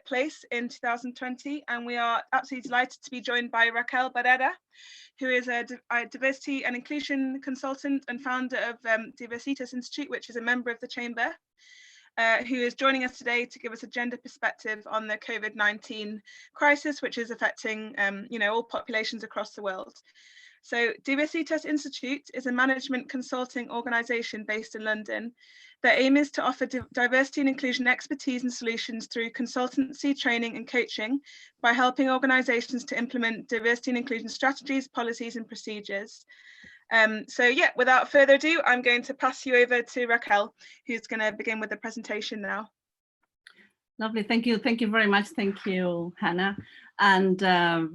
workplace in 2020, and we are absolutely delighted to be joined by Raquel Barrera, who is a diversity and inclusion consultant and founder of Diversitas Institute, which is a member of the Chamber, who is joining us today to give us a gender perspective on the COVID-19 crisis, which is affecting all populations across the world. So Diversitas Institute is a management consulting organisation based in London. Their aim is to offer diversity and inclusion expertise and solutions through consultancy, training and coaching by helping organisations to implement diversity and inclusion strategies, policies and procedures. Without further ado, I'm going to pass you over to Raquel, who's going to begin with the presentation now. Lovely, thank you very much. Thank you, Hannah, and thank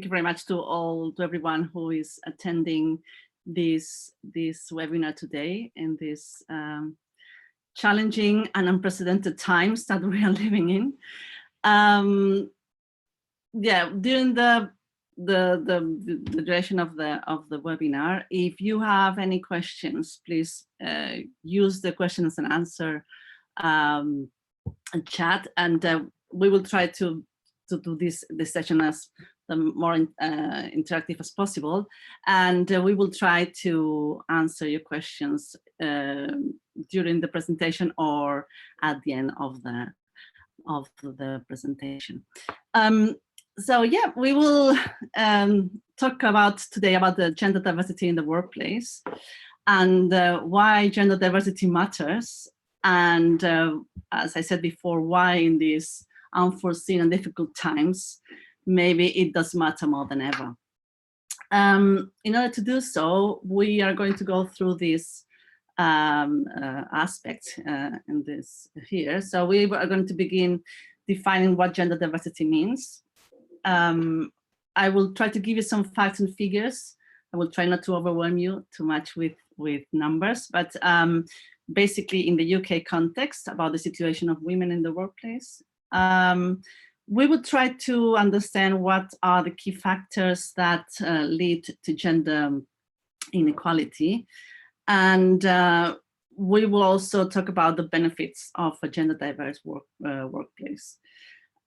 you very much to everyone who is attending this webinar today in this challenging and unprecedented times that we are living in. During the duration of the webinar, if you have any questions, please use the questions and answer chat, and we will try to do this session as the more interactive as possible, and we will try to answer your questions during the presentation or at the end of the presentation. We will talk today about the gender diversity in the workplace and why gender diversity matters, and as I said before, why in these unforeseen and difficult times maybe it does matter more than ever. In order to do so, we are going to go through this aspect in this here. So we are going to begin defining what gender diversity means. I will try to give you some facts and figures. I will try not to overwhelm you too much with numbers, but basically in the UK context about the situation of women in the workplace. We would try to understand what are the key factors that lead to gender inequality. And we will also talk about the benefits of a gender diverse workplace.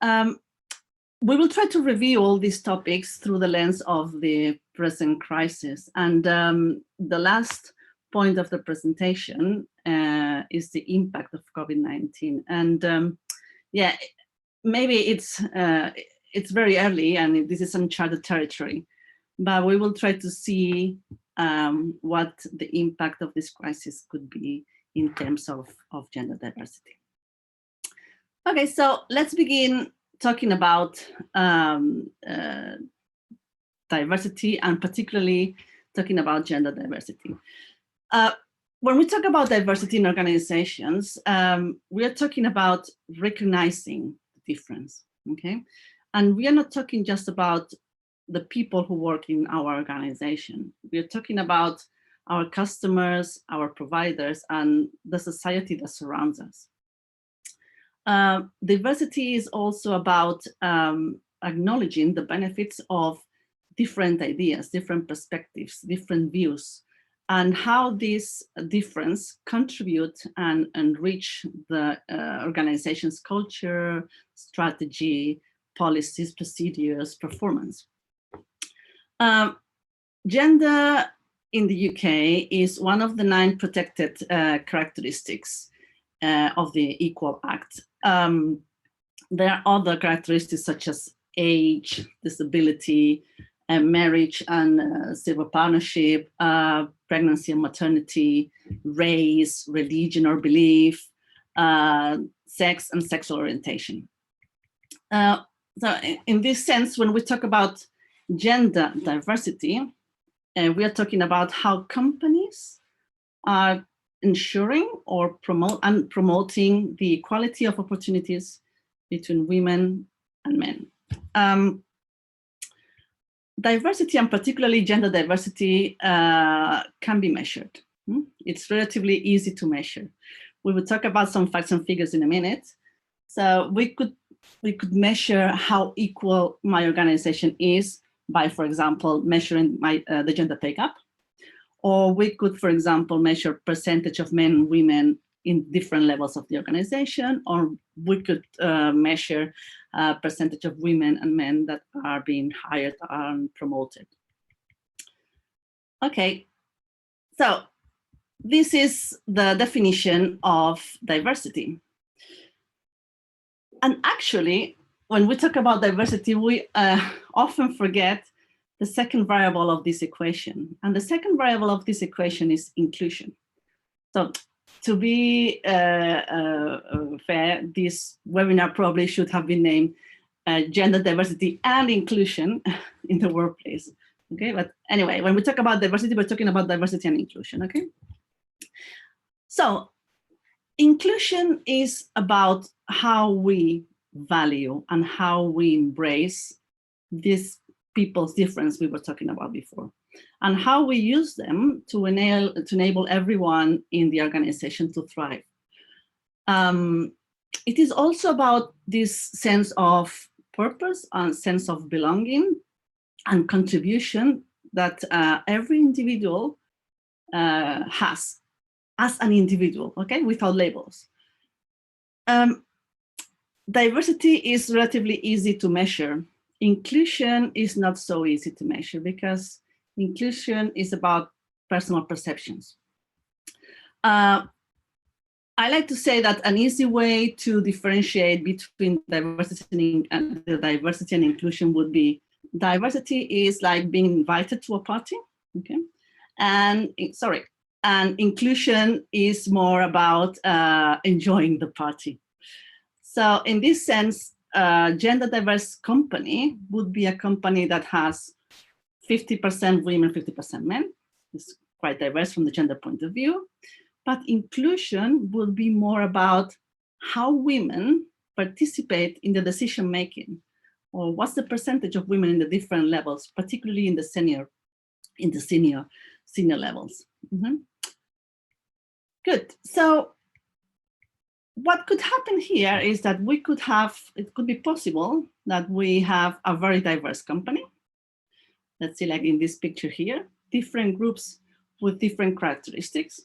We will try to review all these topics through the lens of the present crisis. And the last point of the presentation is the impact of COVID-19. And maybe it's very early and this is uncharted territory, but we will try to see what the impact of this crisis could be in terms of gender diversity. Okay, so let's begin talking about diversity, and particularly talking about gender diversity. When we talk about diversity in organizations, we are talking about recognizing the difference, okay? And we are not talking just about the people who work in our organization. We are talking about our customers, our providers, and the society that surrounds us. Diversity is also about acknowledging the benefits of different ideas, different perspectives, different views, and how this difference contribute and enrich the organization's culture, strategy, policies, procedures, performance. Gender in the UK is one of the 9 protected characteristics of the Equal Act. There are other characteristics such as age, disability, marriage and civil partnership, pregnancy and maternity, race, religion or belief, sex and sexual orientation. So in this sense, when we talk about gender diversity, we are talking about how companies are ensuring or promoting the equality of opportunities between women and men. Diversity, and particularly gender diversity, can be measured. It's relatively easy to measure. We will talk about some facts and figures in a minute. So we could measure how equal my organization is by, for example, measuring the gender pay gap. Or we could, for example, measure percentage of men and women in different levels of the organization, or we could measure percentage of women and men that are being hired and promoted. Okay, so this is the definition of diversity. And actually, when we talk about diversity, we often forget the second variable of this equation. And the second variable of this equation is inclusion. So to be fair, this webinar probably should have been named Gender Diversity and Inclusion in the Workplace. Okay, but anyway, when we talk about diversity, we're talking about diversity and inclusion, okay? So inclusion is about how we value and how we embrace these people's difference we were talking about before, and how we use them to enable everyone in the organization to thrive. It is also about this sense of purpose and sense of belonging and contribution that every individual has as an individual, okay, without labels. Diversity is relatively easy to measure. Inclusion is not so easy to measure because inclusion is about personal perceptions. I like to say that an easy way to differentiate between diversity and inclusion would be diversity is like being invited to a party, okay? And inclusion is more about enjoying the party. So in this sense, a gender diverse company would be a company that has 50% women, 50% men. It's quite diverse from the gender point of view. But inclusion would be more about how women participate in the decision making, or what's the percentage of women in the different levels, particularly in the senior levels. Mm-hmm. Good. So what could happen here is that it could be possible that we have a very diverse company. Let's see, like in this picture here, different groups with different characteristics,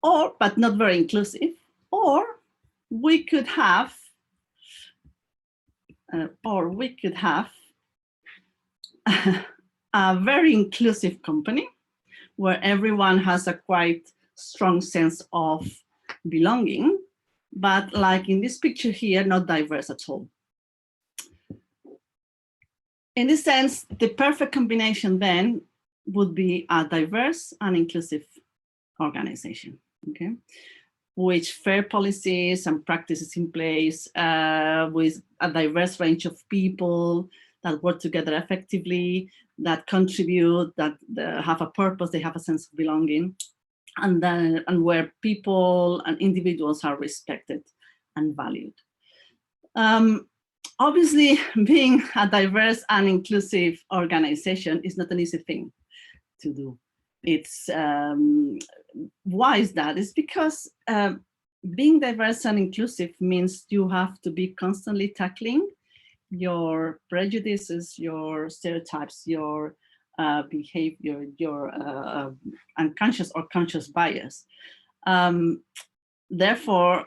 but not very inclusive. Or we could have a very inclusive company where everyone has a quite strong sense of belonging, but like in this picture here, not diverse at all. In this sense, the perfect combination then would be a diverse and inclusive organization, okay? With fair policies and practices in place, with a diverse range of people that work together effectively, that contribute, that have a purpose, they have a sense of belonging, and where people and individuals are respected and valued. Obviously, being a diverse and inclusive organization is not an easy thing to do. It's why is that? It's because being diverse and inclusive means you have to be constantly tackling your prejudices, your stereotypes, your behavior, your unconscious or conscious bias. Therefore,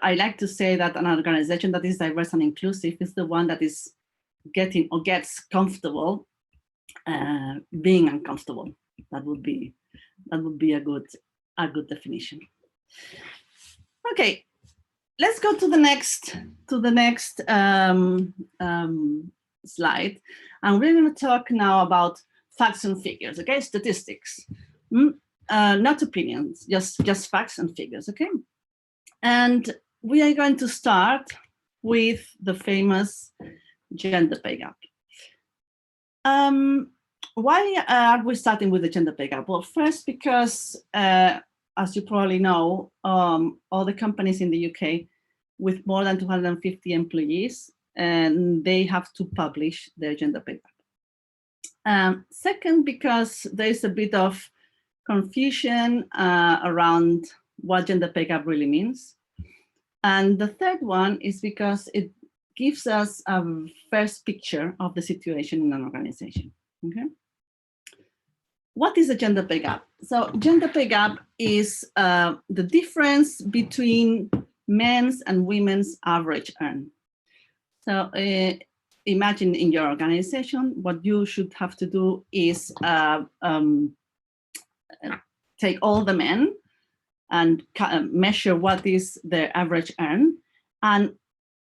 I like to say that an organization that is diverse and inclusive is the one that is getting or gets comfortable being uncomfortable. That would be a good definition. Okay, let's go to the next slide, and we're going to talk now about facts and figures. Okay, statistics, not opinions, just facts and figures. Okay, and we are going to start with the famous gender pay gap. Why are we starting with the gender pay gap? Well, first, because as you probably know, all the companies in the UK with more than 250 employees, and they have to publish their gender pay gap. Second, because there is a bit of confusion around what gender pay gap really means. And the third one is because it gives us a first picture of the situation in an organization. Okay. What is a gender pay gap? So gender pay gap is the difference between men's and women's average earn. So imagine in your organization, what you should have to do is take all the men and measure what is their average earn, and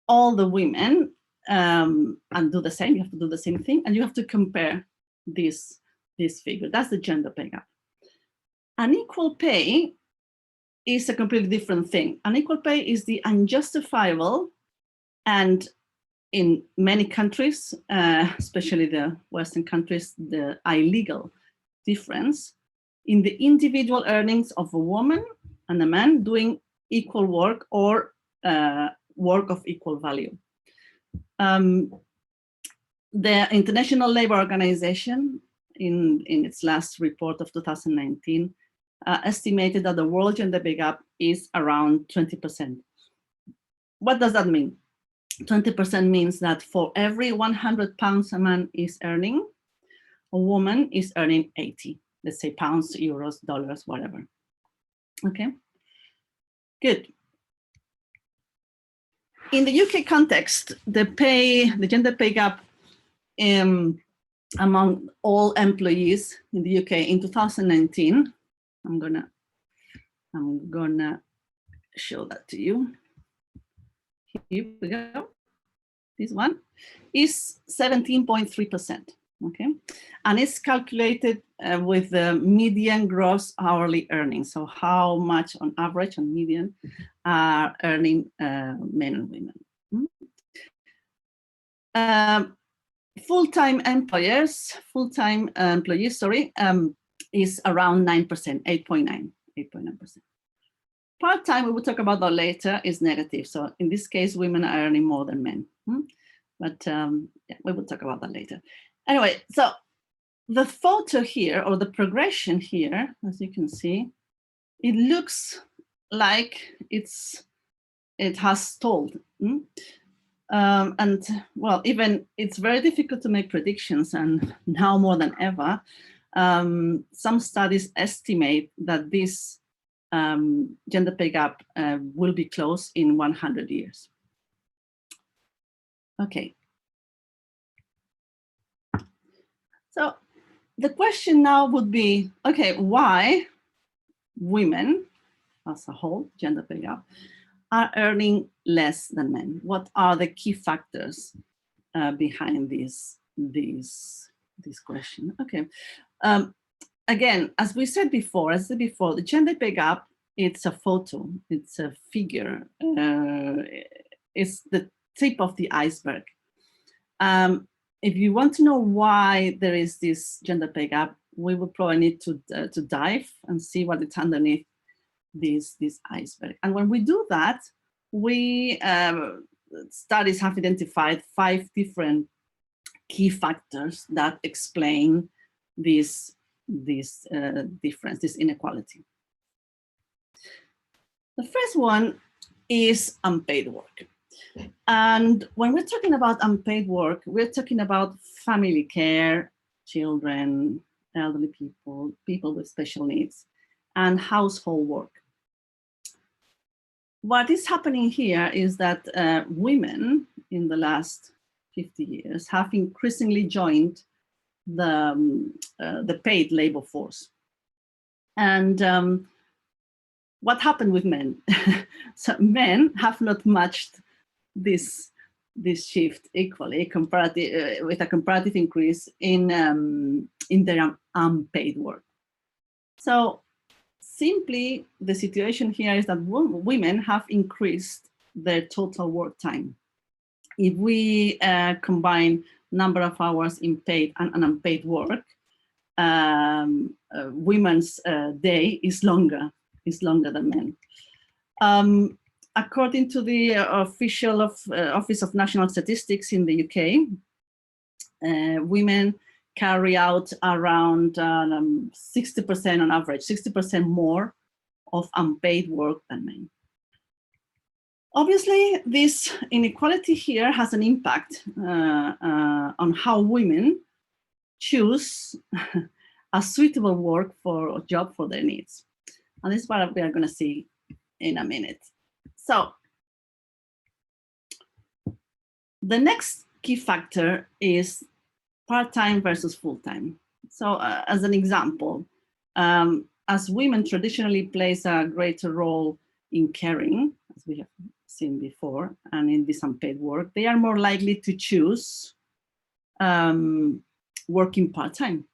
all the women, and do the same. You have to do the same thing, and you have to compare this figure. That's the gender pay gap. Unequal pay is a completely different thing. Unequal pay is the unjustifiable, and in many countries, especially the Western countries, the illegal difference in the individual earnings of a woman and a man doing equal work or work of equal value. The International Labour Organization, in its last report of 2019, estimated that the world gender pay gap is around 20%. What does that mean? 20% means that for every 100 pounds a man is earning, a woman is earning 80. Let's say pounds, euros, dollars, whatever. Okay, good. In the UK context, the gender pay gap among all employees in the UK in 2019, I'm gonna show that to you. Here we go. This one is 17.3%. Okay, and it's calculated with the median gross hourly earnings. So how much on average, on median, are earning men and women. Full-time employees, is around 9%, 8.9%. Part-time, we will talk about that later, is negative. So in this case, women are earning more than men. But yeah, we will talk about that later. Anyway, so the photo here, or the progression here, as you can see, it looks like it has stalled. And well, even it's very difficult to make predictions, and now more than ever, some studies estimate that this gender pay gap will be closed in 100 years. Okay. So the question now would be, okay, why women as a whole, gender pay gap, are earning less than men? What are the key factors behind this question? Okay. Again, as we said before, the gender pay gap, it's a photo, it's a figure, it's the tip of the iceberg. If you want to know why there is this gender pay gap, we will probably need to dive and see what is underneath this iceberg. And when we do that, we studies have identified 5 different key factors that explain this difference, this inequality. The first one is unpaid work. And when we're talking about unpaid work, we're talking about family care, children, elderly people, people with special needs, and household work. What is happening here is that women in the last 50 years have increasingly joined the paid labor force. And what happened with men? So men have not matched this shift equally, with a comparative increase in their unpaid work. So simply, the situation here is that women have increased their total work time. If we combine number of hours in paid and unpaid work, women's day is longer than men. According to the official Office of National Statistics in the UK, women carry out around 60% on average, 60% more of unpaid work than men. Obviously, this inequality here has an impact on how women choose a suitable work for job for their needs. And this is what we are going to see in a minute. So the next key factor is part-time versus full-time. So as an example, as women traditionally plays a greater role in caring, as we have seen before, and in this unpaid work, they are more likely to choose working part-time.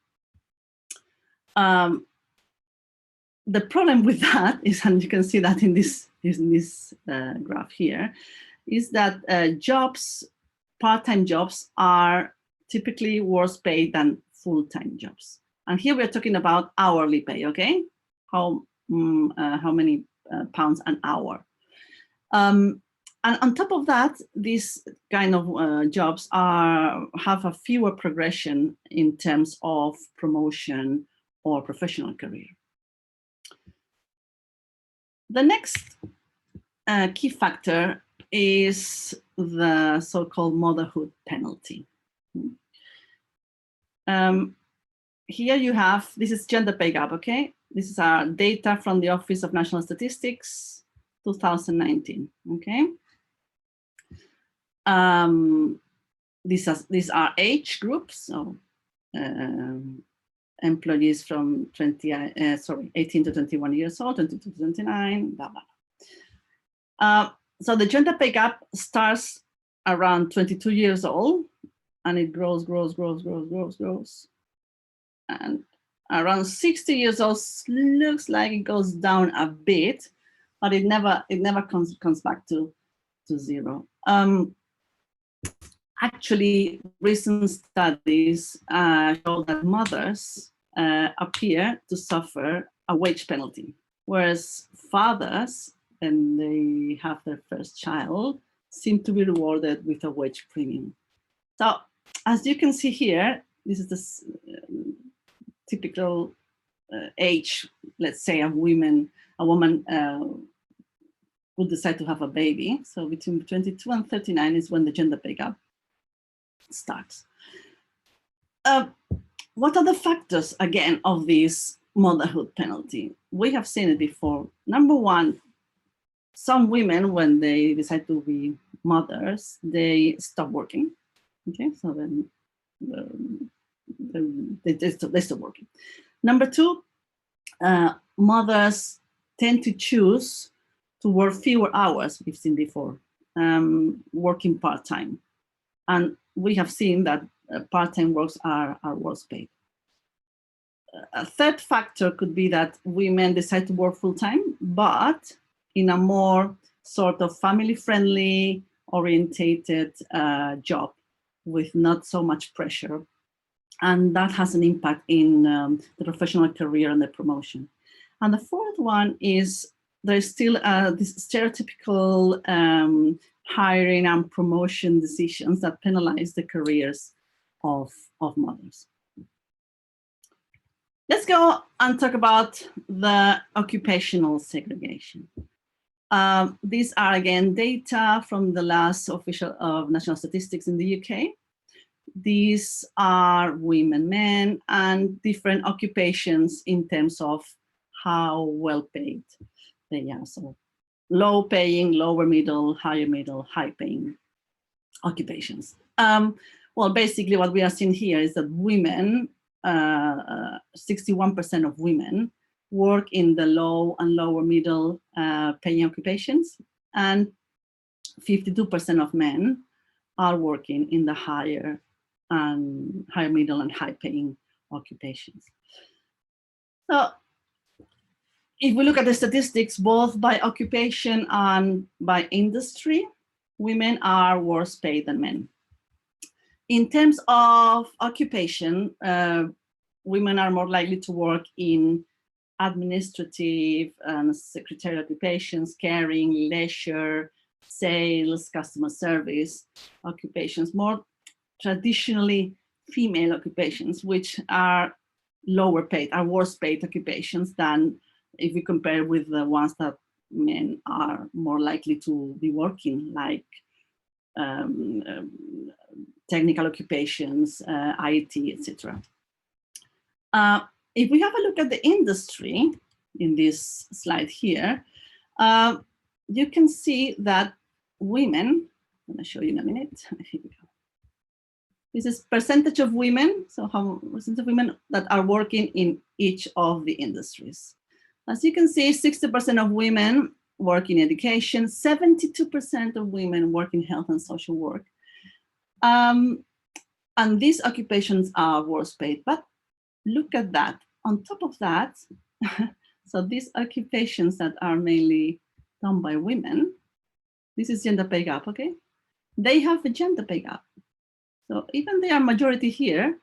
The problem with that is, and you can see that in this graph here, is that part-time jobs are typically worse paid than full-time jobs. And here we're talking about hourly pay, okay? How many pounds an hour. And on top of that, these kind of jobs have a fewer progression in terms of promotion or professional career. The next key factor is the so-called motherhood penalty. Here you have, this is gender pay gap, okay? This is our data from the Office of National Statistics, 2019, okay? These are age groups, so employees from 18 to 21 years old, 22 to 29, blah, blah. So the gender pay gap starts around 22 years old, and it grows. And around 60 years old, looks like it goes down a bit, but it never comes back to zero. Actually, recent studies show that mothers appear to suffer a wage penalty, whereas fathers, when they have their first child, seem to be rewarded with a wage premium. So, as you can see here, this is the typical age, let's say, a woman would decide to have a baby. So between 22 and 39 is when the gender pay gap starts. What are the factors, again, of this motherhood penalty? We have seen it before. Number one, some women, when they decide to be mothers, they stop working. Okay, so then they stop working. Number two, mothers tend to choose to work fewer hours, we've seen before, working part-time. And we have seen that part-time works are worse paid. A third factor could be that women decide to work full-time, but in a more sort of family-friendly, orientated job with not so much pressure. And that has an impact in the professional career and the promotion. And the fourth one is there's still this stereotypical hiring and promotion decisions that penalize the careers of mothers. Let's go and talk about the occupational segregation. These are, again, data from the last official of national statistics in the UK. These are women, men, and different occupations in terms of how well paid they are. So low paying, lower middle, high paying occupations. Well, basically what we are seeing here is that women, 61% of women work in the low and lower middle paying occupations, and 52% of men are working in the higher middle and high paying occupations. So if we look at the statistics, both by occupation and by industry, women are worse paid than men. In terms of occupation, women are more likely to work in administrative and secretarial occupations, caring, leisure, sales, customer service occupations, more traditionally female occupations, which are lower paid, are worse paid occupations than if we compare with the ones that men are more likely to be working, like technical occupations, IT, etc. if we have a look at the industry in this slide here, you can see that women, I'm going to show you in a minute. Here we go. This is percentage of women, so how percent of women that are working in each of the industries. As you can see, 60% of women work in education, 72% of women work in health and social work. And these occupations are worse paid, but look at that. On top of that, so these occupations that are mainly done by women, this is gender pay gap, okay? They have a gender pay gap. So even they are majority here,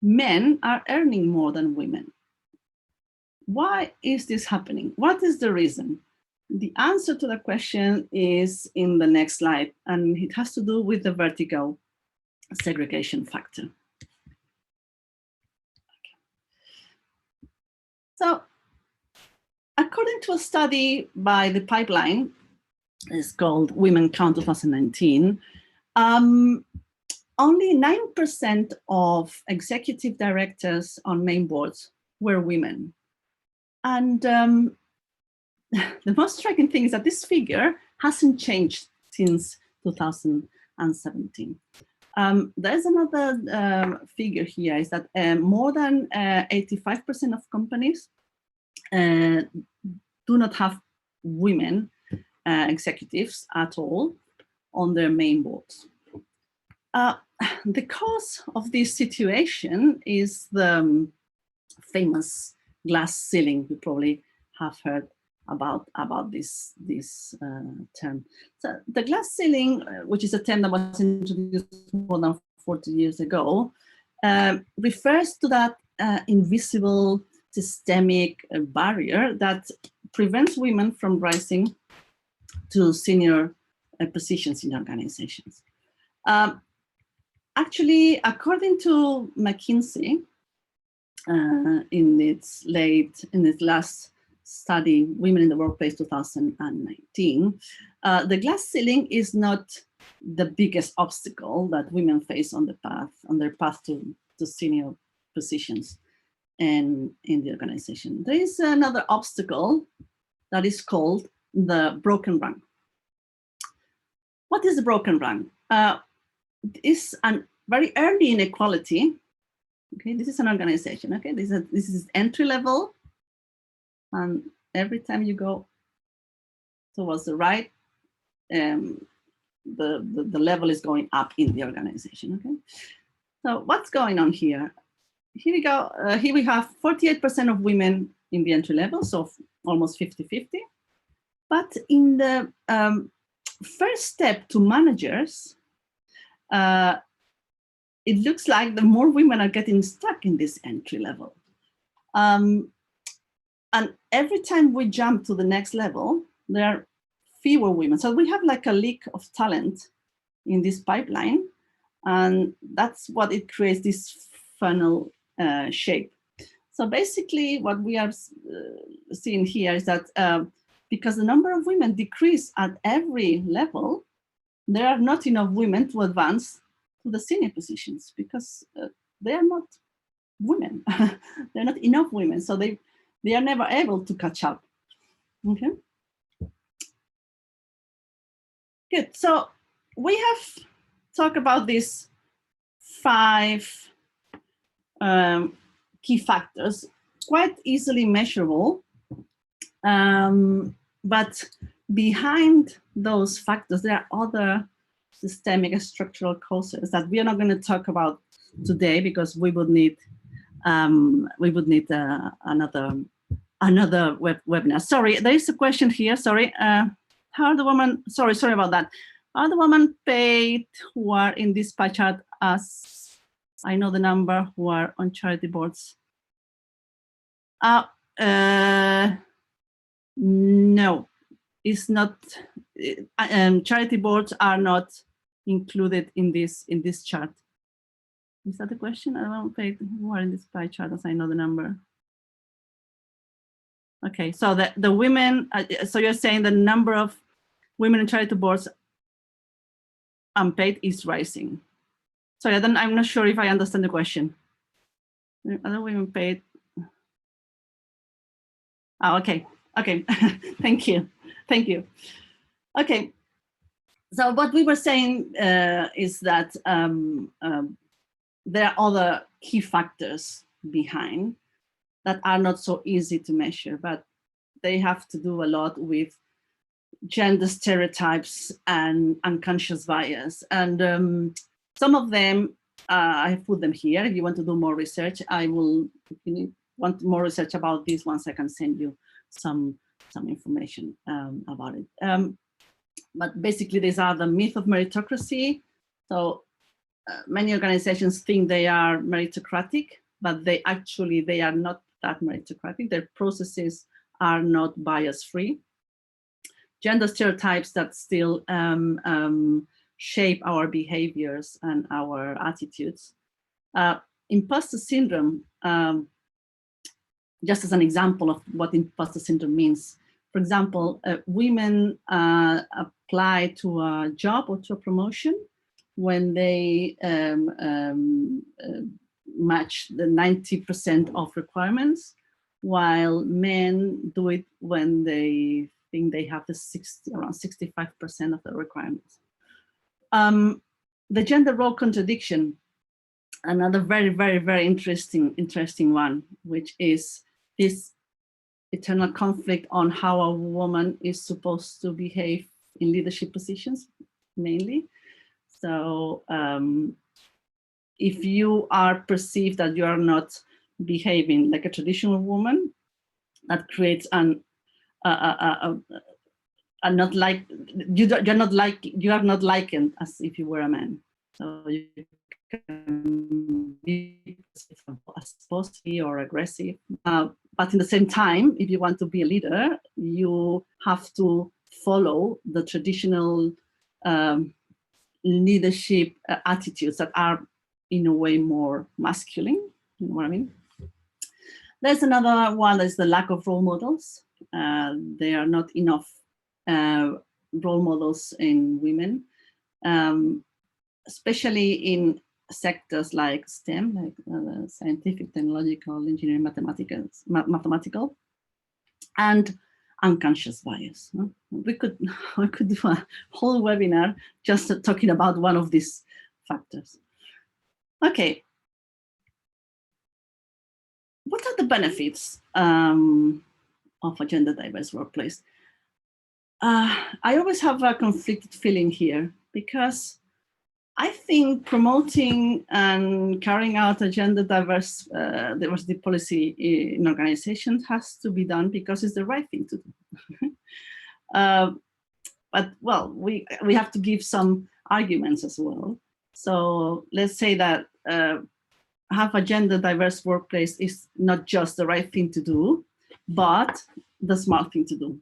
men are earning more than women. Why is this happening? What is the reason? The answer to the question is in the next slide, and it has to do with the vertical segregation factor. So according to a study by the Pipeline, it's called Women Count 2019, only 9% of executive directors on main boards were women. And the most striking thing is that this figure hasn't changed since 2017. There's another figure here, is that more than 85% of companies do not have women executives at all on their main boards. The cause of this situation is the famous glass ceiling. You probably have heard about this term. So the glass ceiling, which is a term that was introduced more than 40 years ago, refers to that invisible systemic barrier that prevents women from rising to senior positions in organizations. Actually, according to McKinsey, in its last study, Women in the Workplace 2019, the glass ceiling is not the biggest obstacle that women face on their path to senior positions in the organization. There is another obstacle that is called the broken rung. What is the broken rung? It's a very early inequality. Okay, this is an organization. Okay, this is entry level, and every time you go towards the right, the level is going up in the organization. Okay, so what's going on here? Here we go. Here we have 48% of women in the entry level, so almost 50-50. But in the first step to managers, it looks like the more women are getting stuck in this entry level. And every time we jump to the next level, there are fewer women. So we have like a leak of talent in this pipeline, and that's what it creates, this funnel shape. So basically what we are seeing here is that because the number of women decrease at every level, there are not enough women to advance to the senior positions because they are not women. They're not enough women, so they are never able to catch up. Okay. Good. So we have talked about these 5 key factors, quite easily measurable, but behind those factors, there are other systemic and structural causes that we are not going to talk about today because we would need another webinar. Sorry, there is a question here. Sorry, how are the women? Sorry about that. Are the women paid who are in this pie chart as I know the number who are on charity boards? No, it's not. Charity boards are not included in this chart. Is that the question? I don't pay who are in this pie chart as I know the number. Okay, so the women. So you're saying the number of women in charity boards unpaid is rising. Sorry, I'm not sure if I understand the question. Other women paid. Oh, okay. Okay. Thank you. Thank you. Okay. So what we were saying is that there are other key factors behind that are not so easy to measure, but they have to do a lot with gender stereotypes and unconscious bias. And some of them, I have put them here. If you want to do more research, I will, if you want more research about these ones, I can send you some information about it. But basically, these are the myth of meritocracy. So many organizations think they are meritocratic, but they are not that meritocratic. Their processes are not bias-free. Gender stereotypes that still shape our behaviors and our attitudes. Imposter syndrome, just as an example of what imposter syndrome means. For example, women apply to a job or to a promotion when they match the 90% of requirements, while men do it when they think they have around 65% of the requirements. The gender role contradiction, another very, very, very interesting one, which is this eternal conflict on how a woman is supposed to behave in leadership positions, mainly. So if you are perceived that you are not behaving like a traditional woman, that creates you are not likened as if you were a man. So you can be as bossy or aggressive, but in the same time, if you want to be a leader, you have to follow the traditional leadership attitudes that are in a way more masculine. You know what I mean? There's another one, is the lack of role models. There are not enough role models in women, especially in sectors like STEM, like scientific, technological, engineering, mathematical, and unconscious bias. We could do a whole webinar just talking about one of these factors. Okay. What are the benefits of a gender diverse workplace? I always have a conflicted feeling here, because I think promoting and carrying out a gender diverse diversity policy in organizations has to be done because it's the right thing to do. But well, we have to give some arguments as well. So let's say that have a gender diverse workplace is not just the right thing to do, but the smart thing to do.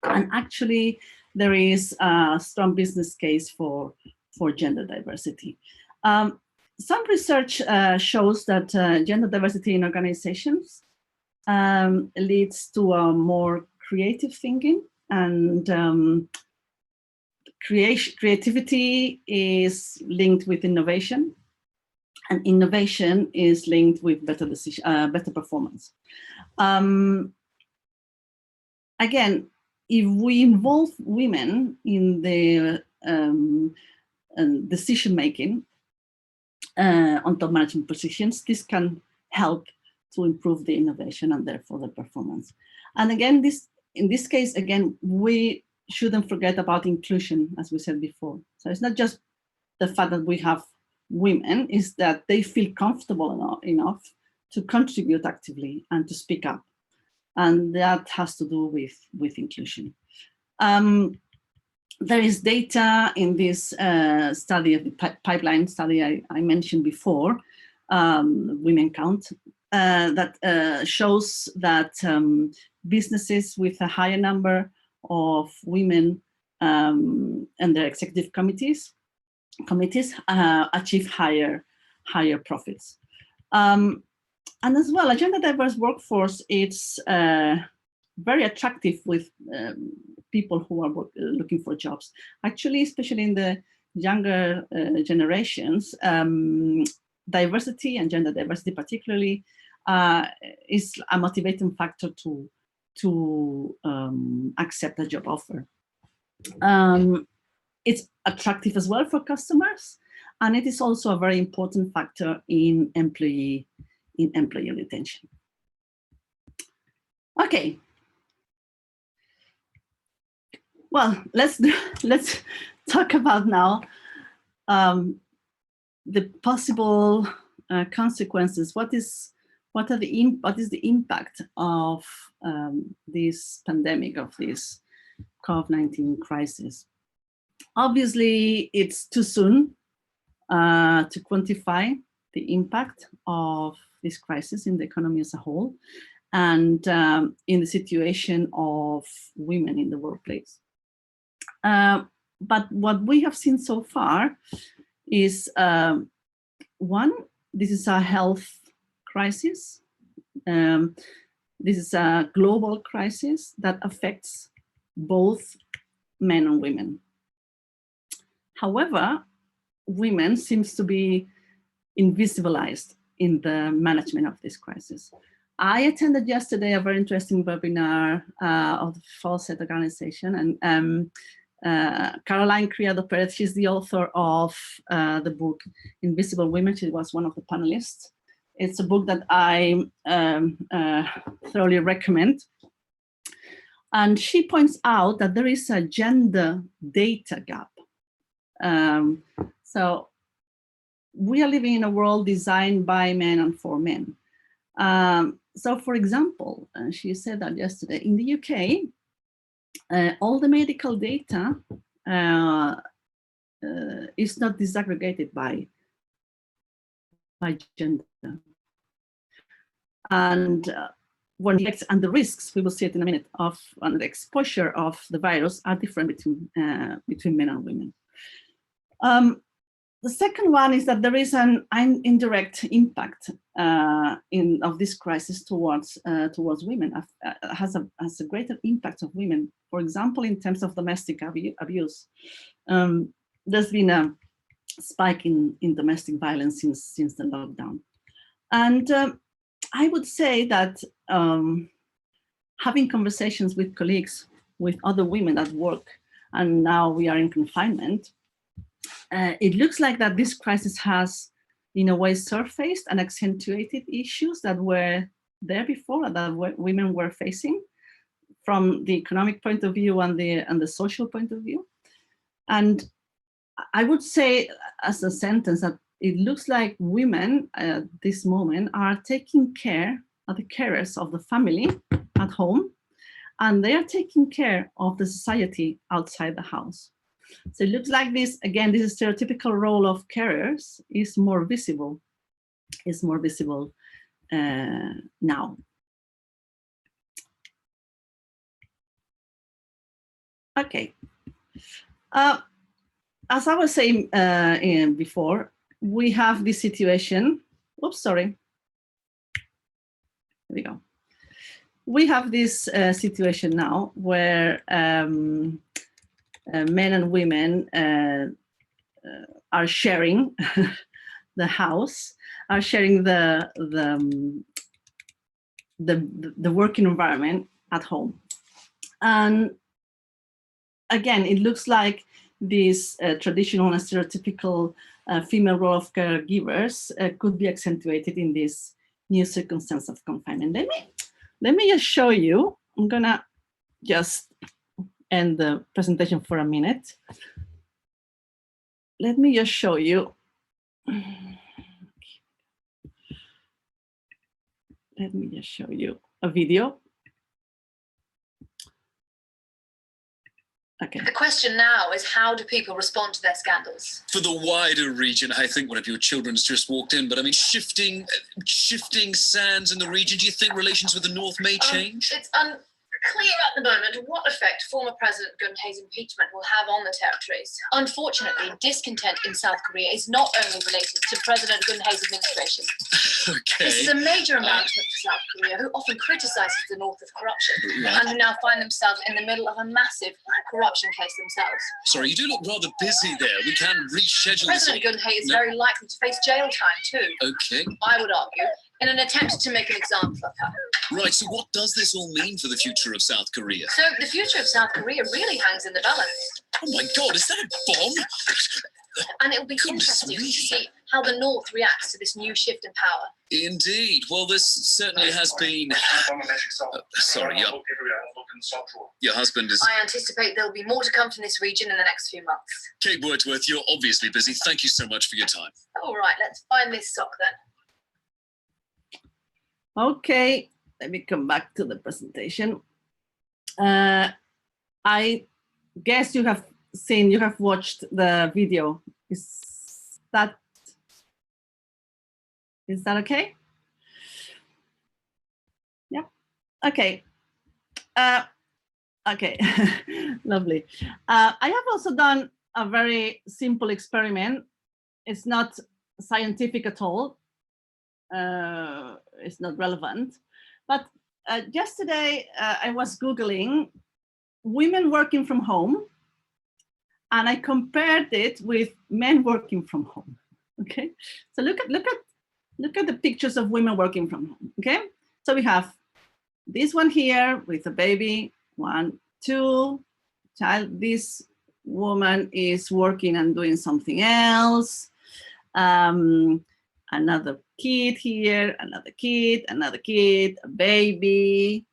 And actually, there is a strong business case for gender diversity. Some research shows that gender diversity in organizations leads to a more creative thinking, and creativity is linked with innovation, and innovation is linked with better performance. Again, if we involve women in the decision-making on top management positions, this can help to improve the innovation and therefore the performance. And again, in this case, again, we shouldn't forget about inclusion, as we said before. So it's not just the fact that we have women, is that they feel comfortable enough to contribute actively and to speak up. And that has to do with inclusion. There is data in this study, of the pipeline study I mentioned before, Women Count, that shows that businesses with a higher number of women and their executive committees achieve higher profits. And as well, a gender diverse workforce, it's very attractive with people who are looking for jobs. Actually, especially in the younger generations, diversity and gender diversity particularly is a motivating factor to accept a job offer. It's attractive as well for customers, and it is also a very important factor in employee retention. Okay. Well, let's talk about now the possible consequences. What is the impact of this pandemic, of this COVID-19 crisis? Obviously, it's too soon to quantify the impact of this crisis in the economy as a whole, and in the situation of women in the workplace. But what we have seen so far is, one, this is a health crisis. This is a global crisis that affects both men and women. However, women seems to be invisibilized in the management of this crisis. I attended yesterday a very interesting webinar of the Fawcett organization, and Caroline Criado Perez, she's the author of the book Invisible Women. She was one of the panelists. It's a book that I thoroughly recommend. And she points out that there is a gender data gap. So we are living in a world designed by men and for men. So for example, she said that yesterday, in the UK, all the medical data is not disaggregated by gender. And when the effects and the risks, we will see it in a minute, of the exposure of the virus are different between men and women. The second one is that there is an indirect impact of this crisis towards women. Has a greater impact of women. For example, in terms of domestic abuse, there's been a spike in domestic violence since the lockdown, and I would say that having conversations with colleagues, with other women at work, and now we are in confinement, it looks like that this crisis has, in a way, surfaced and accentuated issues that were there before, that women were facing from the economic point of view and the social point of view. And I would say, as a sentence, that it looks like women at this moment are taking care, are the carers of the family at home, and they are taking care of the society outside the house. So it looks like this, again, this stereotypical role of carers is more visible now. Okay. As I was saying before, we have this situation. Oops, sorry. Here we go. We have this situation now where men and women are sharing the house, are sharing the working environment at home. And again, it looks like this traditional and stereotypical female role of caregivers could be accentuated in this new circumstance of confinement. Let me just show you. I'm gonna just end the presentation for a minute. Let me just show you. Let me just show you a video. Okay. The question now is, how do people respond to their scandals? For the wider region, I think one of your children's just walked in, but I mean, shifting sands in the region, do you think relations with the North may change? clear at the moment what effect former President Gun-Hye's impeachment will have on the territories. Unfortunately, discontent in South Korea is not only related to President Gun-Hye's administration. Okay. This is a major announcement for South Korea, who often criticizes the North of corruption, and who now find themselves in the middle of a massive corruption case themselves. Sorry, you do look rather busy there. We can reschedule this. President Gun-Hye is very likely to face jail time too. Okay. I would argue, in an attempt to make an example of her. Right, so what does this all mean for the future of South Korea? So the future of South Korea really hangs in the balance. Oh my God, is that a bomb? And it will be interesting to see how the North reacts to this new shift in power. Indeed. Well, this certainly has been... sorry, your husband is... I anticipate there will be more to come from this region in the next few months. Kate Wordsworth, you're obviously busy. Thank you so much for your time. All right, let's find this sock then. Okay, let me come back to the presentation. I guess you have watched the video. Is that okay? Yeah. Okay. Okay. Lovely. I have also done a very simple experiment. It's not scientific at all. It's not relevant. But yesterday I was Googling women working from home, and I compared it with men working from home. Okay, so look at the pictures of women working from home. Okay, so we have this one here with a baby, 1, 2, child. This woman is working and doing something else. Another kid here, another kid, a baby,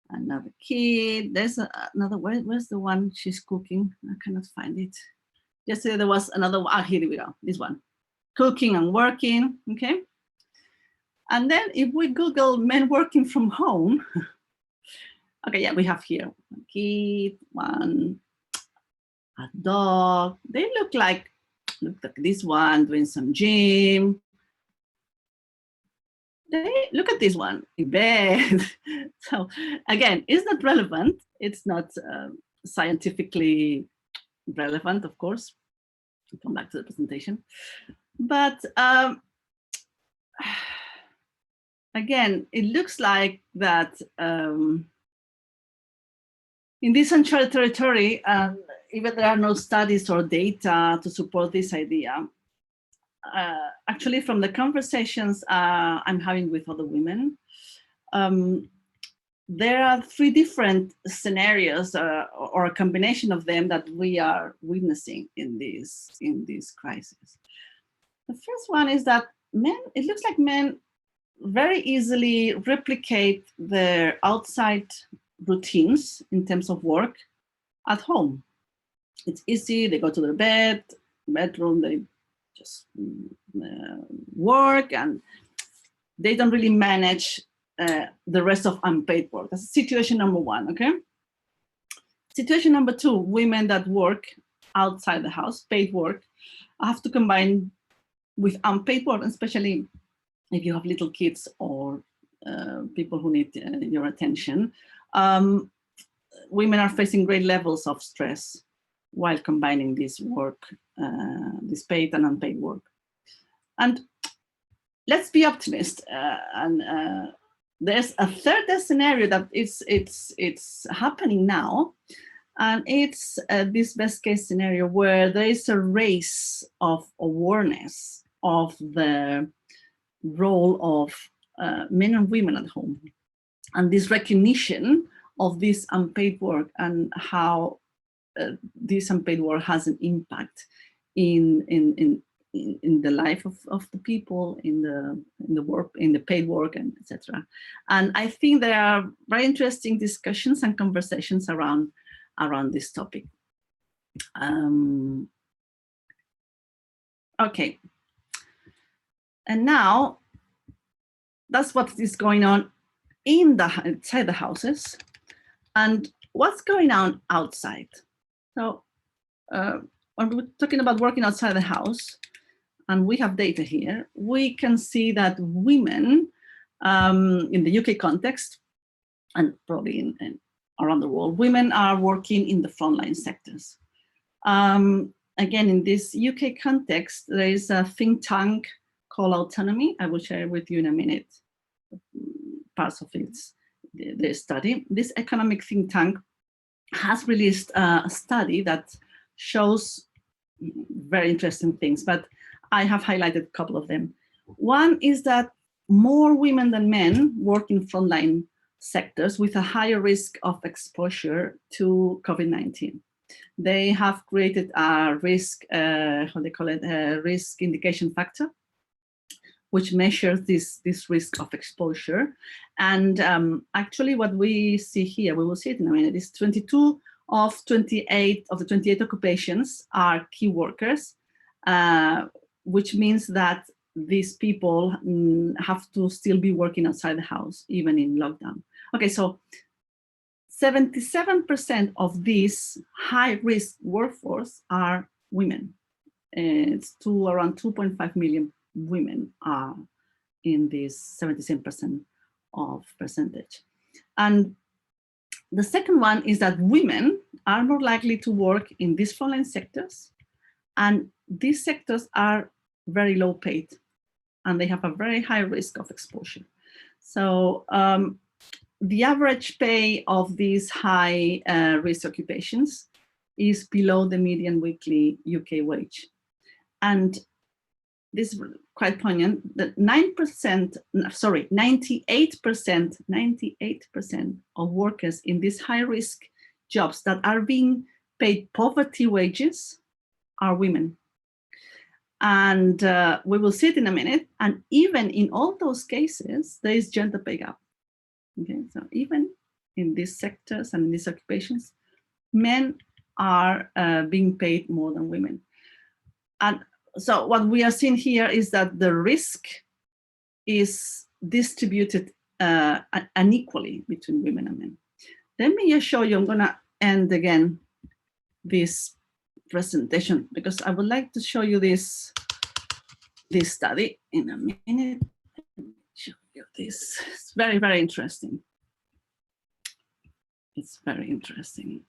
another kid. There's another, where's the one she's cooking? I cannot find it. Yesterday there was another one. Ah, here we go, this one. Cooking and working, okay? And then if we Google men working from home, okay, yeah, we have here one kid, a dog. They look like this one doing some gym. Look at this one in bed. So again, it's not relevant. It's not scientifically relevant, of course. I'll come back to the presentation. But again, it looks like that in this uncharted territory, even there are no studies or data to support this idea. Actually, from the conversations I'm having with other women, there are 3 different scenarios or a combination of them that we are witnessing in this crisis. The first one is that it looks like men very easily replicate their outside routines in terms of work at home. It's easy, they go to their bedroom, they just work, and they don't really manage the rest of unpaid work. That's situation number 1, okay? Situation number 2, women that work outside the house, paid work, have to combine with unpaid work, especially if you have little kids or people who need your attention. Women are facing great levels of stress while combining this work, this paid and unpaid work. And let's be optimistic. There's a third scenario that it's happening now, and it's this best case scenario where there is a race of awareness of the role of men and women at home, and this recognition of this unpaid work and how this unpaid work has an impact in the life of the people, in the work, in the paid work, and etc. And I think there are very interesting discussions and conversations around this topic. Okay, and now that's what is going on inside the houses, and what's going on outside. So when we're talking about working outside the house, and we have data here, we can see that women in the UK context, and probably in around the world, women are working in the frontline sectors. Again, in this UK context, there is a think tank called Autonomy. I will share with you in a minute parts of their study. This economic think tank has released a study that shows very interesting things, but I have highlighted a couple of them. One is that more women than men work in frontline sectors with a higher risk of exposure to COVID-19. They have created a risk, how they call it, a risk indication factor, which measures this risk of exposure. And actually what we see here, we will see it in a minute, is 22 of 28 of the 28 occupations are key workers, which means that these people have to still be working outside the house, even in lockdown. Okay, so 77% of this high-risk workforce are women. It's around 2.5 million women are in this 77% of percentage. And the second one is that women are more likely to work in these frontline sectors, and these sectors are very low paid, and they have a very high risk of exposure. So the average pay of these high risk occupations is below the median weekly UK wage. And this is quite poignant, that 98% of workers in these high risk jobs that are being paid poverty wages are women. And we will see it in a minute. And even in all those cases, there is gender pay gap. Okay, so even in these sectors and in these occupations, men are being paid more than women. And so what we are seeing here is that the risk is distributed unequally between women and men. Let me just show you, I'm gonna end again this presentation because I would like to show you this study in a minute. Show you this. It's very, very interesting. It's very interesting.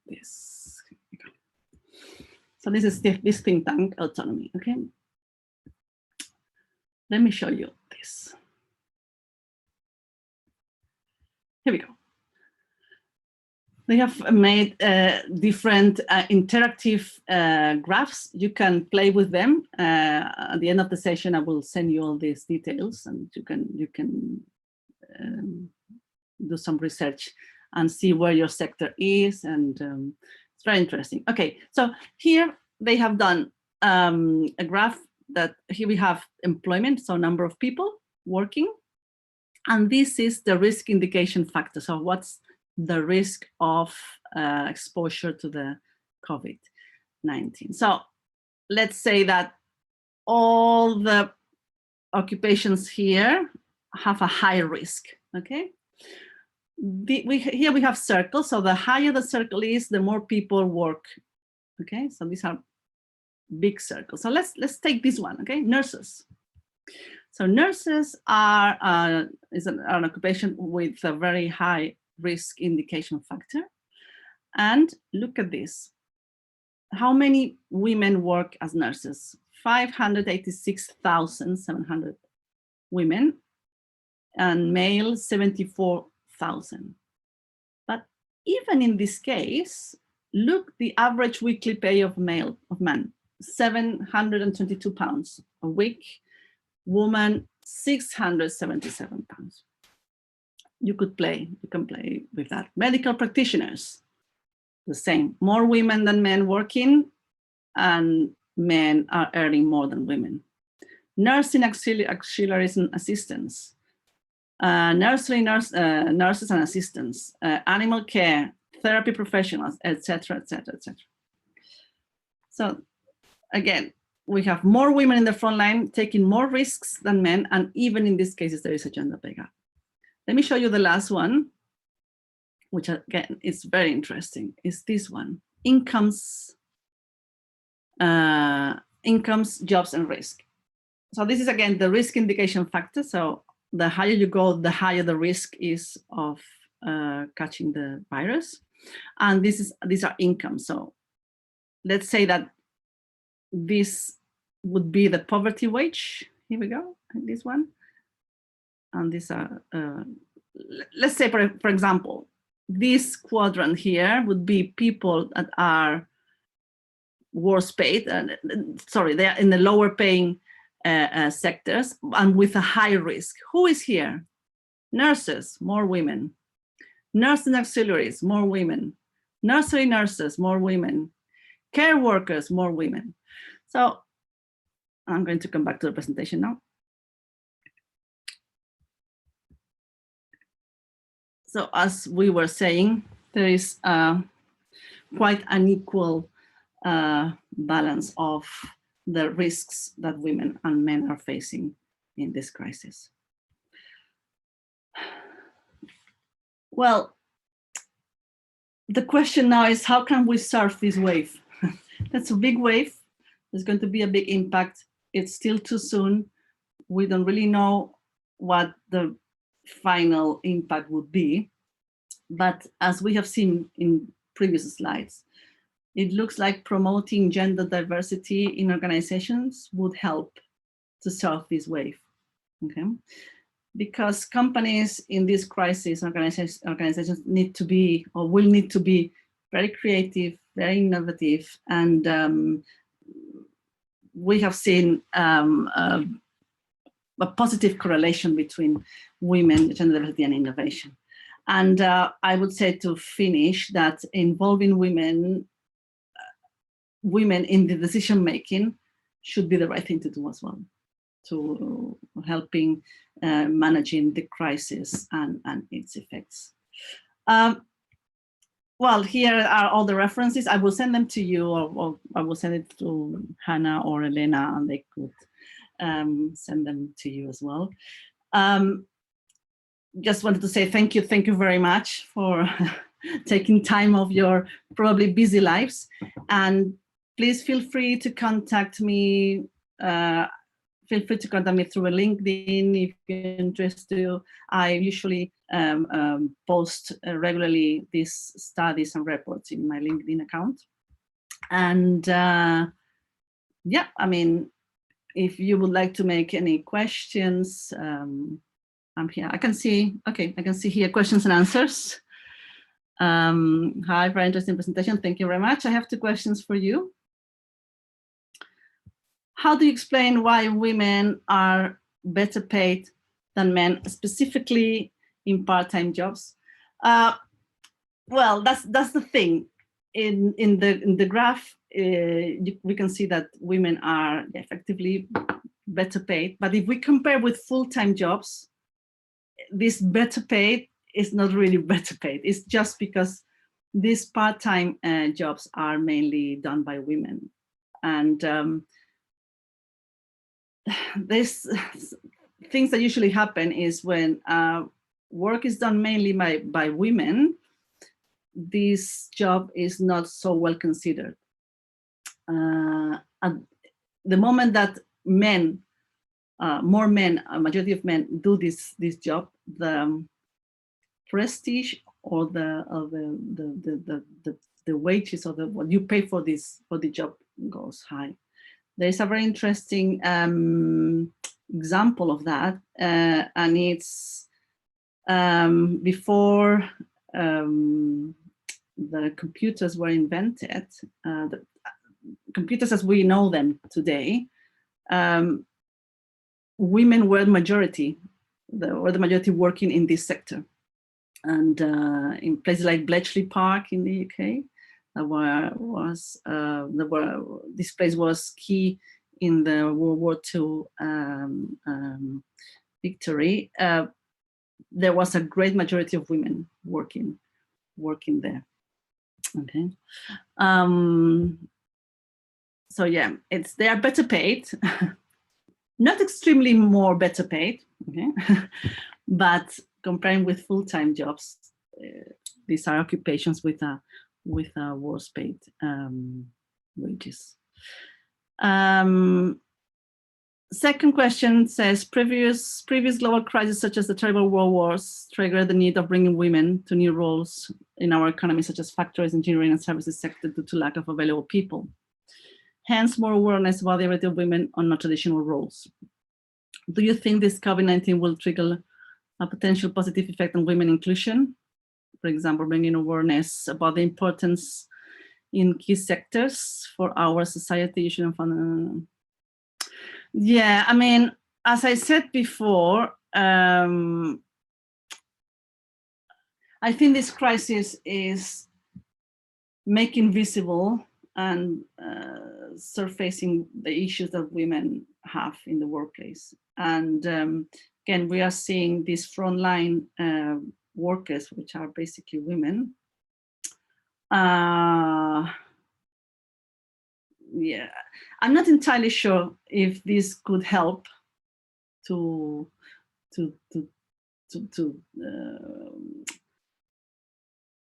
This. So this is this think tank, Autonomy. Okay. Let me show you this. Here we go. They have made different interactive graphs. You can play with them. At the end of the session, I will send you all these details, and you can do some research and see where your sector is. And it's very interesting. Okay, so here they have done a graph that here we have employment, so number of people working, and this is the risk indication factor. So what's the risk of exposure to the COVID-19. So let's say that all the occupations here have a high risk, okay? Here we have circles, so the higher the circle is, the more people work, okay? So these are big circles. So let's take this one, okay? Nurses. So nurses are an occupation with a very high risk indication factor. And look at this. How many women work as nurses? 586,700 women, and male 74,000. But even in this case, look the average weekly pay of men, 722 pounds a week, woman 677 pounds. You can play with that. Medical practitioners, the same. More women than men working, and men are earning more than women. Nursing auxiliaries and assistants, nurses and assistants, animal care, therapy professionals, etc., etc., etc. So again, we have more women in the front line taking more risks than men, and even in these cases, there is a gender pay gap. Let me show you the last one, which again is very interesting, is this one. Incomes, jobs, and risk. So this is again the risk indication factor. So the higher you go, the higher the risk is of catching the virus. And these are incomes. So let's say that this would be the poverty wage. Here we go, this one. And these are, let's say, for example, this quadrant here would be people that are worse paid, sorry, they are in the lower paying sectors and with a high risk. Who is here? Nurses, more women. Nursing auxiliaries, more women. Nursery nurses, more women. Care workers, more women. So I'm going to come back to the presentation now. So as we were saying, there is quite an equal balance of the risks that women and men are facing in this crisis. Well, the question now is, how can we surf this wave? That's a big wave. There's going to be a big impact. It's still too soon. We don't really know what the final impact would be. But as we have seen in previous slides, it looks like promoting gender diversity in organizations would help to surf this wave, okay? Because companies in this crisis, organizations need to be, or will need to be, very creative, very innovative, and we have seen a positive correlation between women, gender diversity, and innovation. And I would say, to finish, that involving women in the decision making should be the right thing to do as well, to helping managing the crisis and its effects. Well, here are all the references. I will send them to you, or I will send it to Hannah or Elena, and they could send them to you as well. Just wanted to say thank you very much for taking time of your probably busy lives. And please feel free to contact me. Feel free to contact me through a LinkedIn if you're interested. I usually post regularly these studies and reports in my LinkedIn account. And yeah, I mean, if you would like to make any questions, I'm here. I can see, okay, I can see here questions and answers. Hi, very interesting presentation. Thank you very much. I have 2 questions for you. How do you explain why women are better paid than men, specifically in part-time jobs? Well, that's the thing. In the graph, we can see that women are effectively better paid. But if we compare with full-time jobs, this better paid is not really better paid. It's just because these part-time jobs are mainly done by women. And there's things that usually happen is when work is done mainly by women, this job is not so well considered. At the moment that men, more men, a majority of men do this job, the prestige or the wages or what you pay for the job goes high. There's a very interesting example of that, and it's before the computers were invented, the computers as we know them today, women were the majority working in this sector. And in places like Bletchley Park in the UK, this place was key in the World War II victory. There was a great majority of women working there. Okay. So yeah, they are better paid, not extremely more better paid, okay, but comparing with full-time jobs, these are occupations with a worse paid wages. Second question says, previous global crises such as the terrible world wars triggered the need of bringing women to new roles in our economy, such as factories, engineering, and services sector due to lack of available people. Hence, more awareness about the ability of women on non-traditional roles. Do you think this COVID-19 will trigger a potential positive effect on women inclusion? For example, bringing awareness about the importance in key sectors for our society. Yeah, I mean, as I said before, I think this crisis is making visible and surfacing the issues that women have in the workplace. And again, we are seeing these frontline workers, which are basically women. Yeah, I'm not entirely sure if this could help to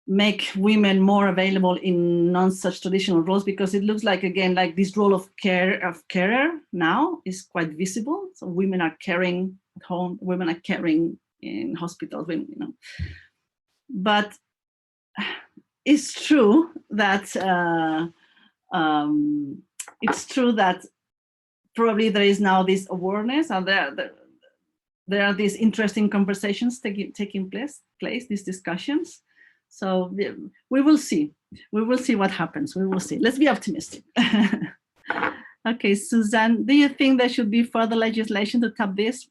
make women more available in non-such traditional roles, because it looks like, again, like this role of carer now is quite visible. So women are caring at home, women are caring in hospitals, women, you know. But it's true that probably there is now this awareness, and there are these interesting conversations taking place, these discussions. So we will see. We will see what happens. We will see. Let's be optimistic. Okay, Suzanne, do you think there should be further legislation to tap this?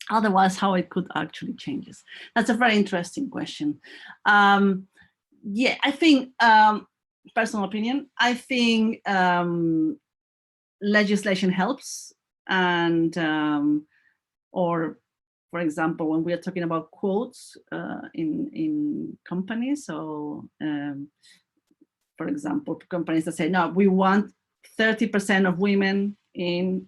Otherwise, how it could actually change this? That's a very interesting question. Yeah, I think, personal opinion, I think legislation helps, and or, for example, when we are talking about quotes in companies, so for example, companies that say, no, we want 30% of women in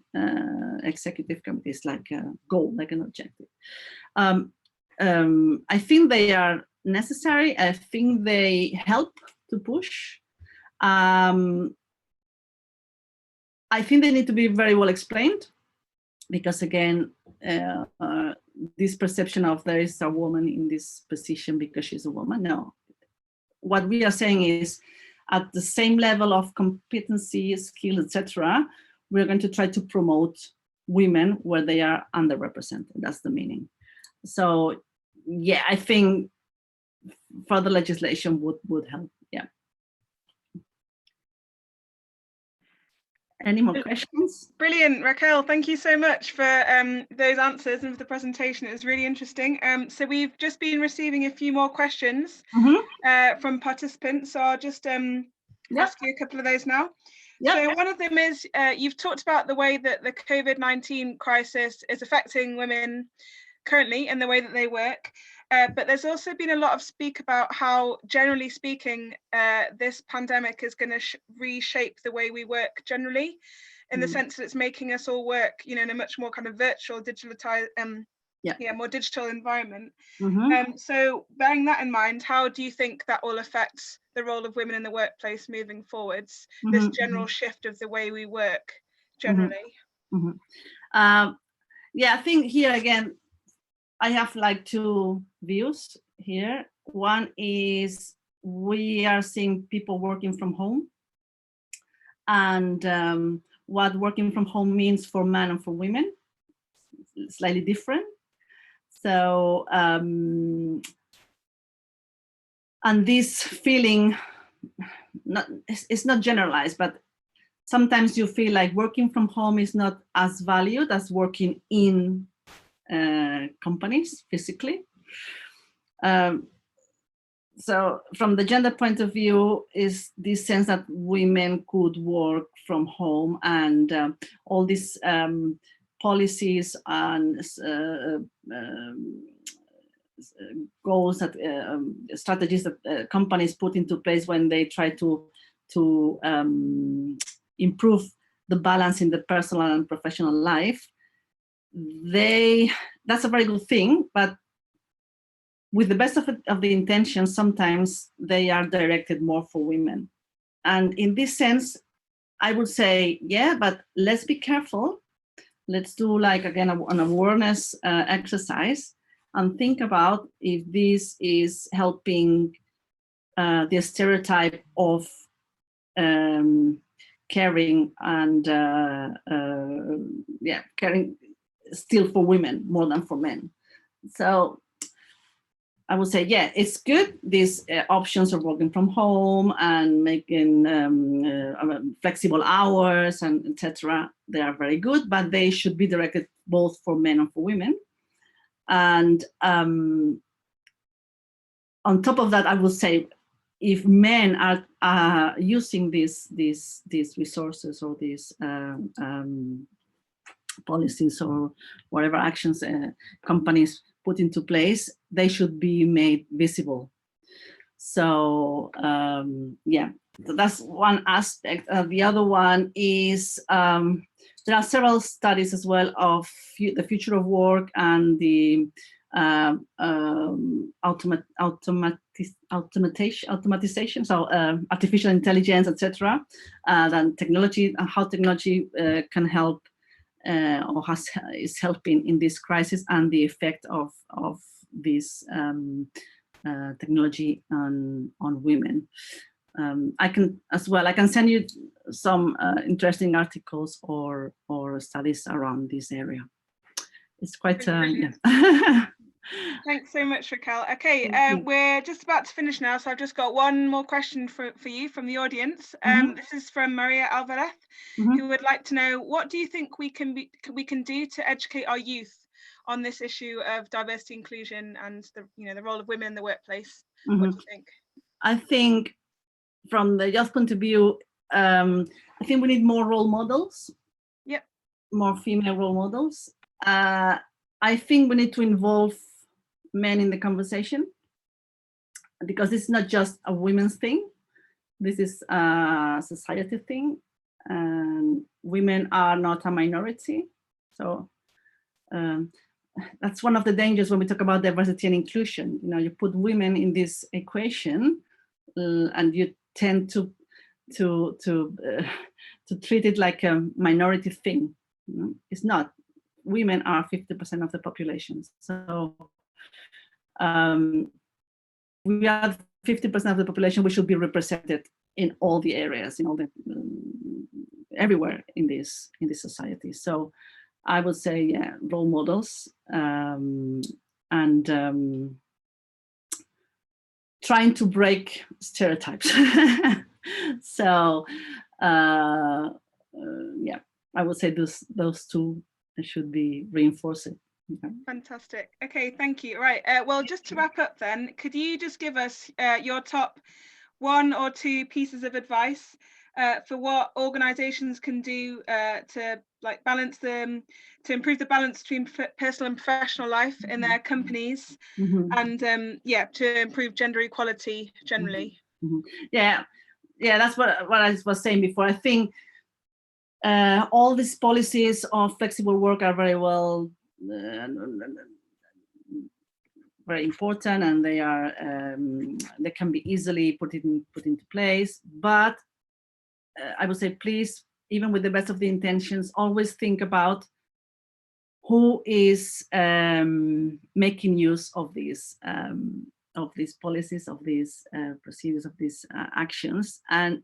executive committees, like a goal, like an objective. I think they are necessary. I think they help to push. I think they need to be very well explained, because again, this perception of there is a woman in this position because she's a woman. No, what we are saying is, at the same level of competency, skill, etc., we're going to try to promote women where they are underrepresented. That's the meaning. So yeah, I think further legislation would help. Yeah. Any more questions? Brilliant, Raquel. Thank you so much for those answers and for the presentation. It was really interesting. So we've just been receiving a few more questions from participants. So I'll just ask you a couple of those now. So one of them is, you've talked about the way that the COVID-19 crisis is affecting women currently and the way that they work. But there's also been a lot of speak about how, generally speaking, this pandemic is going to reshape the way we work generally, in the sense that it's making us all work, you know, in a much more kind of virtual, digitalized, more digital environment. So bearing that in mind, how do you think that will affect the role of women in the workplace moving forwards? This general shift of the way we work generally. Yeah, I think here again, I have like two views here. One is we are seeing people working from home, and what working from home means for men and for women is slightly different. So, and this feeling, it's not generalized, but sometimes you feel like working from home is not as valued as working in companies physically. So from the gender point of view, is this sense that women could work from home, and all these policies and goals, that strategies that companies put into place when they try to improve the balance in the personal and professional life, that's a very good thing, but with the best of the intentions, sometimes they are directed more for women. And in this sense, I would say, yeah, but let's be careful, let's do like again an awareness exercise and think about if this is helping the stereotype of caring and caring still for women more than for men. So I would say, yeah, it's good. These options of working from home and making flexible hours and etc. They are very good, but they should be directed both for men and for women. And on top of that, I would say, if men are using these resources or these policies or whatever actions companies put into place, they should be made visible. So yeah, that's one aspect. The other one is there are several studies as well of the future of work and the automatization, so artificial intelligence, etc. Then technology, how technology can help or is helping in this crisis, and the effect of this technology on women. I can send you some interesting articles or studies around this area. It's quite yeah. Thanks so much, Raquel. Okay, we're just about to finish now, so I've just got one more question for you from the audience. This is from Maria Alvarez, who would like to know, what do you think we can do to educate our youth on this issue of diversity, inclusion, and the role of women in the workplace? What do you think? I think from the youth point of view, I think we need more role models. Yep. More female role models. I think we need to involve men in the conversation, because it's not just a women's thing. This is a society thing, and women are not a minority. So that's one of the dangers when we talk about diversity and inclusion. You put women in this equation, and you tend to treat it like a minority thing. It's not. Women are 50% of the population. So we are 50% of the population. We should be represented in all the areas, in all the everywhere in this society. So I would say, yeah, role models, and trying to break stereotypes. So yeah, I would say those two should be reinforced. Okay. Fantastic. Okay, thank you. Right. Well, just to wrap up then, could you just give us your top 1 or 2 pieces of advice for what organizations can do to improve the balance between personal and professional life in their companies, and yeah, to improve gender equality generally? Yeah, that's what I was saying before. I think all these policies of flexible work are very well, very important, and they are they can be easily put into place. But I would say, please, even with the best of the intentions, always think about who is making use of these policies, of these procedures, of these actions, and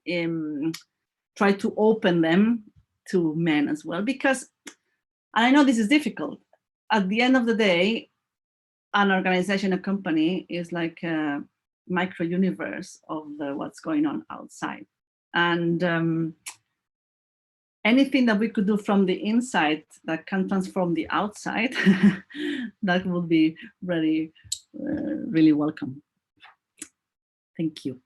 try to open them to men as well, because I know this is difficult. At the end of the day, an organization, a company, is like a micro universe of what's going on outside, and anything that we could do from the inside that can transform the outside, that would be really, really welcome. Thank you.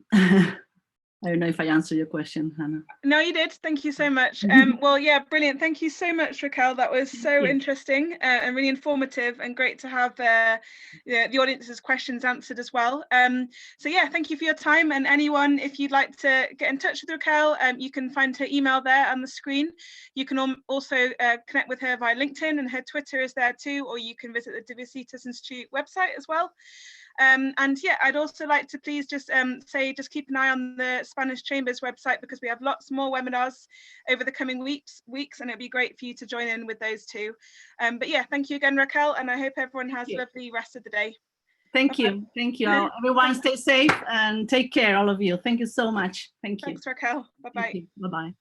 I don't know if I answered your question, Hannah. No, you did. Thank you so much. Well, yeah, brilliant. Thank you so much, Raquel. That was so interesting and really informative, and great to have the audience's questions answered as well. So yeah, thank you for your time. And anyone, if you'd like to get in touch with Raquel, you can find her email there on the screen. You can also connect with her via LinkedIn, and her Twitter is there too, or you can visit the Diversitas Institute website as well. And yeah, I'd also like to please just say, just keep an eye on the Spanish Chamber's website, because we have lots more webinars over the coming weeks, and it'd be great for you to join in with those too. But yeah, thank you again, Raquel, and I hope everyone has a lovely rest of the day. Thank you. Thank you. Everyone stay safe and take care, all of you. Thank you so much. Thank you. Thanks, Raquel. Bye-bye. Bye-bye.